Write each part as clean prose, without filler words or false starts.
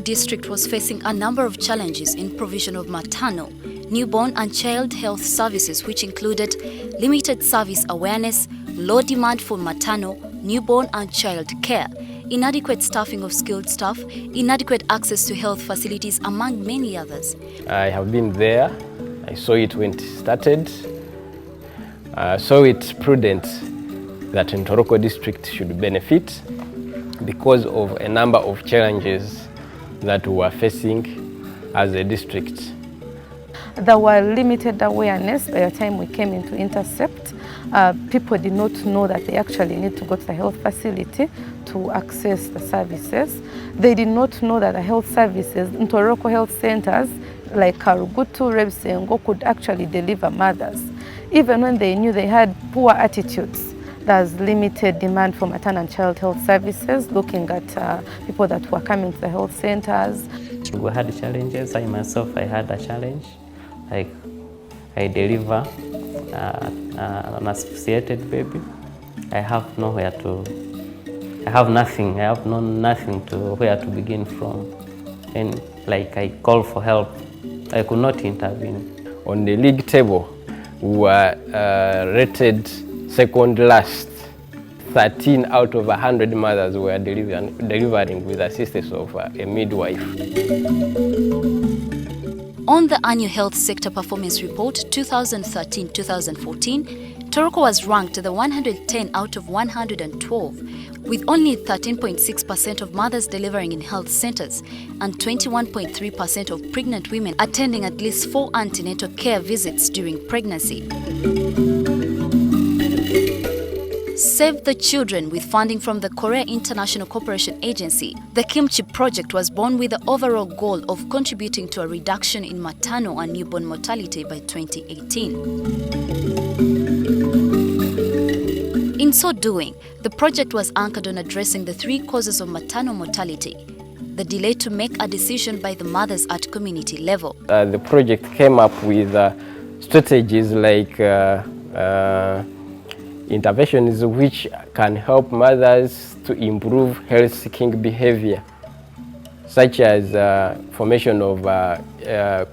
district was facing a number of challenges in provision of maternal, newborn and child health services, which included limited service awareness, low demand for maternal, newborn and child care, inadequate staffing of skilled staff, inadequate access to health facilities, among many others. I have been there. I saw it when it started. So it's prudent that Ntoroko district should benefit because of a number of challenges that we are facing as a district. There were limited awareness by the time we came into intercept. People did not know that they actually need to go to the health facility to access the services. They did not know that the health services, Ntoroko health centers like Karugutu, Rebsengo could actually deliver mothers. Even when they knew they had poor attitudes, there's limited demand for maternal and child health services, looking at people that were coming to the health centers. We had challenges. I myself, I had a challenge. Like, I deliver an associated baby. I have nowhere to, I have nothing. I have nothing to where to begin from. And like I call for help, I could not intervene. On the league table, we were rated second last. 13 out of 100 mothers were delivering with assistance of a midwife. On the annual Health Sector Performance Report 2013-2014, Ntoroko was ranked the 110 out of 112, with only 13.6% of mothers delivering in health centers and 21.3% of pregnant women attending at least 4 antenatal care visits during pregnancy. Save the Children, with funding from the Korea International Cooperation Agency, the Kimchi project was born with the overall goal of contributing to a reduction in maternal and newborn mortality by 2018. In so doing, the project was anchored on addressing the 3 causes of maternal mortality: the delay to make a decision by the mothers at community level. The project came up with strategies like interventions which can help mothers to improve health-seeking behavior, such as formation of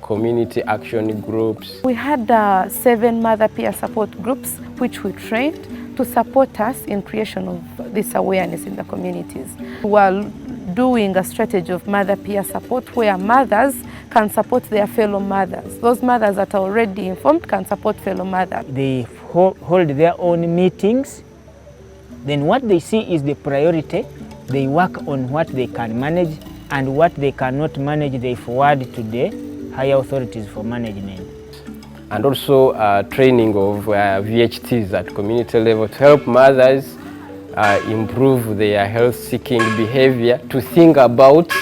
community action groups. We had 7 mother peer support groups which we trained to support us in creation of this awareness in the communities. We are doing a strategy of mother peer support where mothers can support their fellow mothers. Those mothers that are already informed can support fellow mothers. They hold their own meetings. Then what they see is the priority. They work on what they can manage, and what they cannot manage they forward to the higher authorities for management. And also training of VHTs at community level to help mothers improve their health-seeking behavior, to think about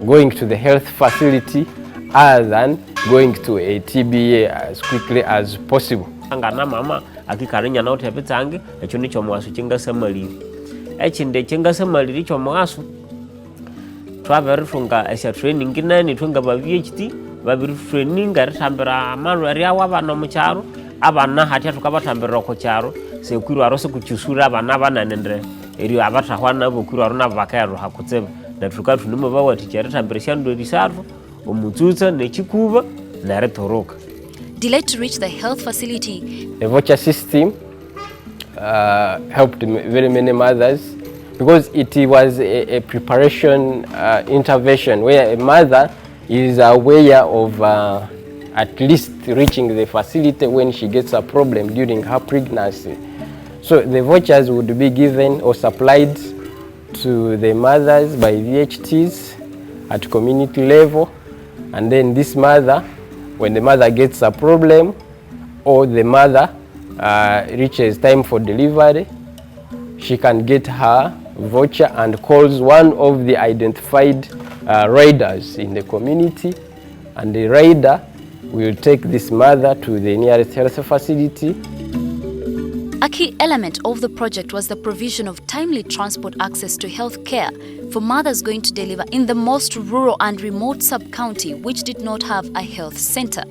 going to the health facility other than going to a TBA as quickly as possible. Ngana mama akikarenya na utepetange echo nicho mwaso chingasamaliri echinde chingasamaliri cho mwaso twaverufunga esha training nani twinga ba VHT babiru training aritambira amaru ari awabana mu cyaro abana hati tukabatambira ko cyaro sekwiru arose kucyusura abana bananendre eri abatahwana bokwiru aruna bakayaro hakutseba ndatukatu nimo bawati cyaritambira shando risarvo omutsutsa nechikuba naretoroka. Delayed to reach the health facility. The voucher system helped very many mothers because it was a preparation intervention where a mother is aware of at least reaching the facility when she gets a problem during her pregnancy. So the vouchers would be given or supplied to the mothers by VHTs at community level, and then this mother, when the mother gets a problem or the mother reaches time for delivery, she can get her voucher and calls one of the identified riders in the community, and the rider will take this mother to the nearest health facility. A key element of the project was the provision of timely transport access to health care for mothers going to deliver in the most rural and remote sub-county which did not have a health center.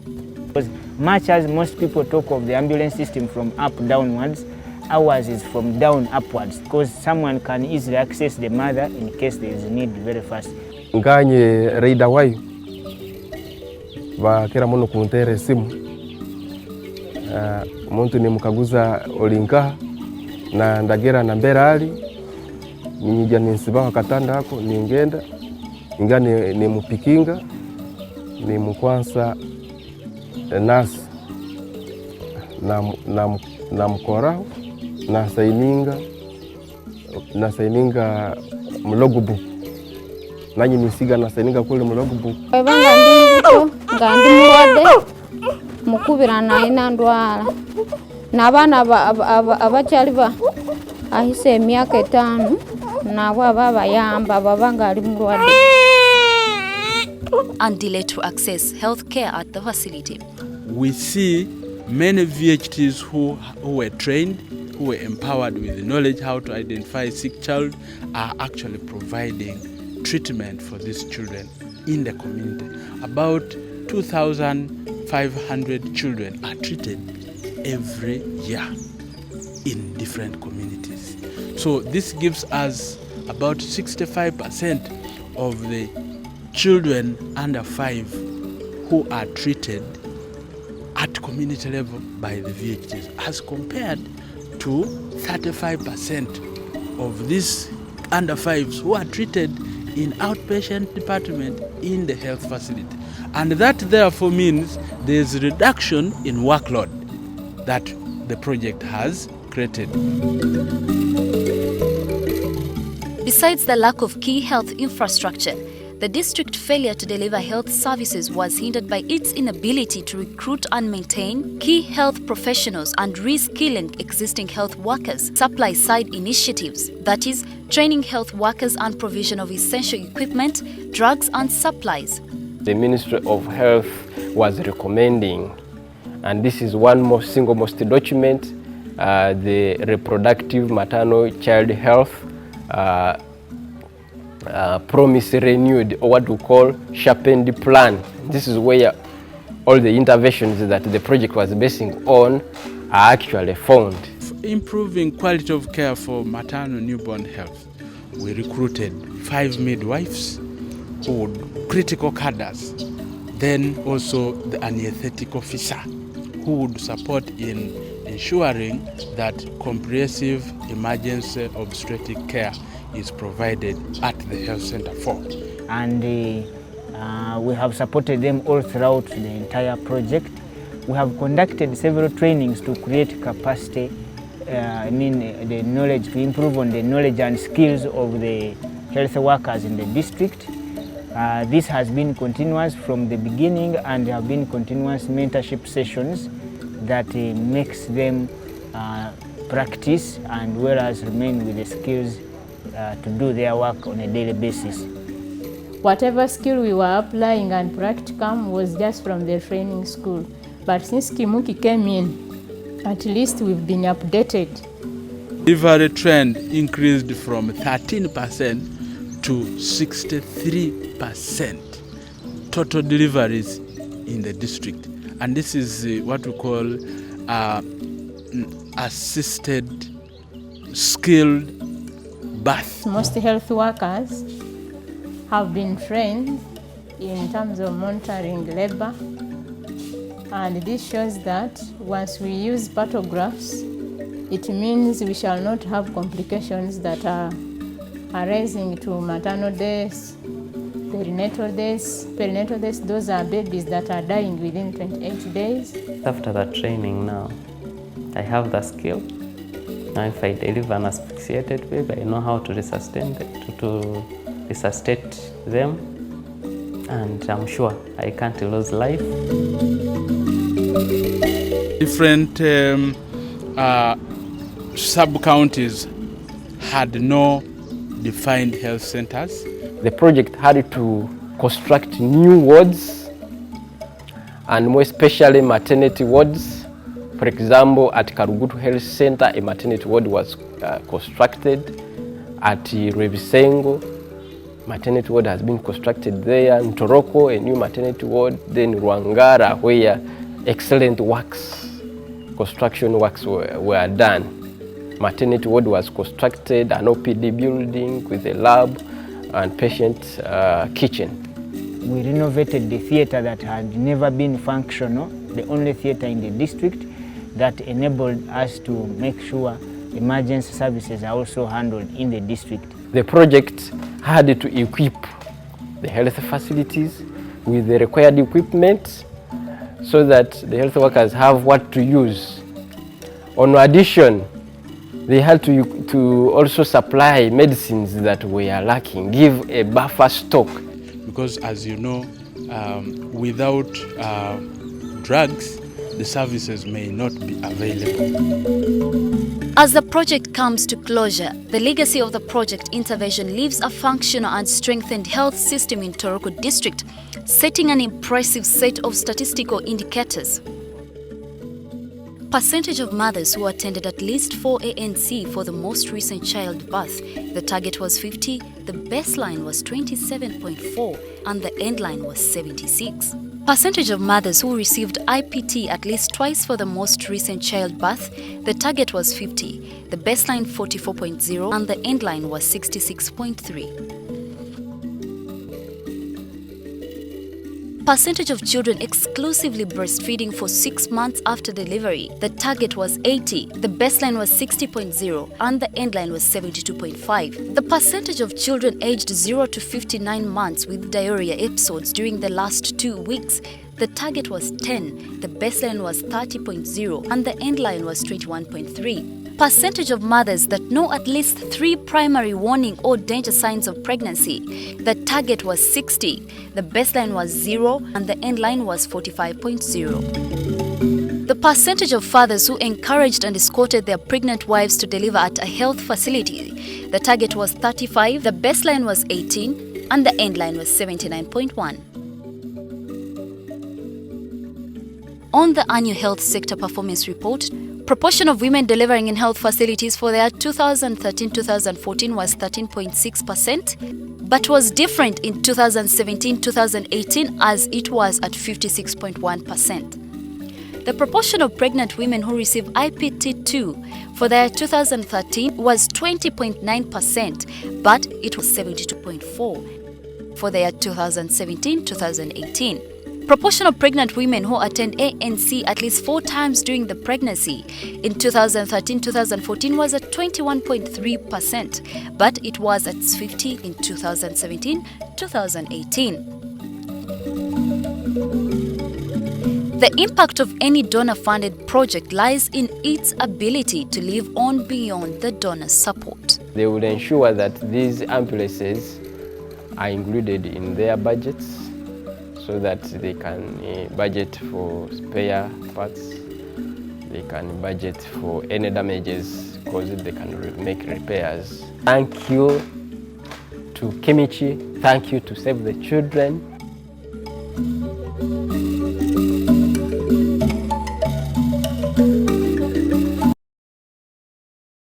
Because much as most people talk of the ambulance system from up downwards, ours is from down upwards, because someone can easily access the mother in case there is a need very fast. nganye reida wayo bakera muno kuntere simu muntu ni mukaguza olinkaha na ndagera na mbera ali ninjya ninsibaho akatanda hako ningenda ingane ni mupikinga ni mukwansa nasi na mkoraho na saininga mlogubu nanyi nisiga na saininga kule mlogubu banga ndingo ngandi mulwadde mukubira naye nandwala n'abaana abakyali ahise emyaka 5 nabo ababayamba baba ali mulwadde. And delay to access health care at the facility. We see many VHTs who were trained, who were empowered with the knowledge how to identify a sick child, are actually providing treatment for these children in the community. About 2,500 children are treated every year in different communities. So this gives us about 65% of the children under 5 who are treated at community level by the VHTs, as compared to 35% of these under 5s who are treated in outpatient department in the health facility. And that therefore means there's a reduction in workload that the project has created. Besides the lack of key health infrastructure, the district failure to deliver health services was hindered by its inability to recruit and maintain key health professionals and reskilling existing health workers, supply-side initiatives, that is, training health workers and provision of essential equipment, drugs and supplies. The Ministry of Health was recommending, and this is one single most document, the reproductive maternal child health promise renewed, or what we call sharpened plan. This is where all the interventions that the project was basing on are actually found. Improving quality of care for maternal newborn health, we recruited 5 midwives who critical cadres, then also the anesthetic officer who would support in ensuring that comprehensive emergency obstetric care is provided at the health center for. And we have supported them all throughout the entire project. We have conducted several trainings to create capacity, the knowledge, to improve on the knowledge and skills of the health workers in the district. This has been continuous from the beginning, and there have been continuous mentorship sessions that makes them practice and whereas remain with the skills to do their work on a daily basis. Whatever skill we were applying and practicum was just from the training school. But since Kimuki came in, at least we've been updated. Delivery trend increased from 13% to 63% total deliveries in the district. And this is what we call assisted skilled birth. Most health workers have been trained in terms of monitoring labor, and this shows that once we use pathographs, it means we shall not have complications that are arising to maternal deaths, perinatal deaths. Perinatal deaths, those are babies that are dying within 28 days. After that training now, I have the skill. Now if I deliver an asphyxiated baby, I know how to resuscitate them, and I'm sure I can't lose life. Different sub-counties had no defined health centers. The project had to construct new wards, and more especially maternity wards. For example, at Karugutu Health Center, a maternity ward was constructed. At Revisengo, maternity ward has been constructed there. In Toroko, a new maternity ward. Then Rwangara, where excellent works, construction works were done. Maternity ward was constructed, an OPD building with a lab, and patient kitchen. We renovated the theatre that had never been functional, the only theatre in the district, that enabled us to make sure emergency services are also handled in the district. The project had to equip the health facilities with the required equipment so that the health workers have what to use. On addition, they had to also supply medicines that were lacking, give a buffer stock. Because as you know, without drugs, the services may not be available. As the project comes to closure, the legacy of the project intervention leaves a functional and strengthened health system in Toroko district, setting an impressive set of statistical indicators. Percentage of mothers who attended at least 4 ANC for the most recent childbirth. The target was 50, the baseline was 27.4, and the endline was 76. Percentage of mothers who received IPT at least twice for the most recent childbirth. The target was 50, the baseline 44.0, and the endline was 66.3. Percentage of children exclusively breastfeeding for 6 months after delivery. The target was 80, the baseline was 60.0, and the endline was 72.5. The percentage of children aged 0 to 59 months with diarrhea episodes during the last 2 weeks. The target was 10, the baseline was 30.0, and the endline was 21.3. Percentage of mothers that know at least 3 primary warning or danger signs of pregnancy. The target was 60, the baseline was 0, and the endline was 45.0. The percentage of fathers who encouraged and escorted their pregnant wives to deliver at a health facility. The target was 35, the baseline was 18, and the endline was 79.1. On the annual health sector performance report, proportion of women delivering in health facilities for their 2013-2014 was 13.6%, but was different in 2017-2018 as it was at 56.1%. The proportion of pregnant women who receive IPT2 for their 2013 was 20.9%, but it was 72.4% for their 2017-2018. Proportion of pregnant women who attend ANC at least 4 times during the pregnancy in 2013-2014 was at 21.3%, but it was at 50 in 2017-2018. The impact of any donor-funded project lies in its ability to live on beyond the donor support. They would ensure that these ambulances are included in their budgets, so that they can budget for spare parts, they can budget for any damages caused, they can make repairs. Thank you to Kimichi, thank you to Save the Children.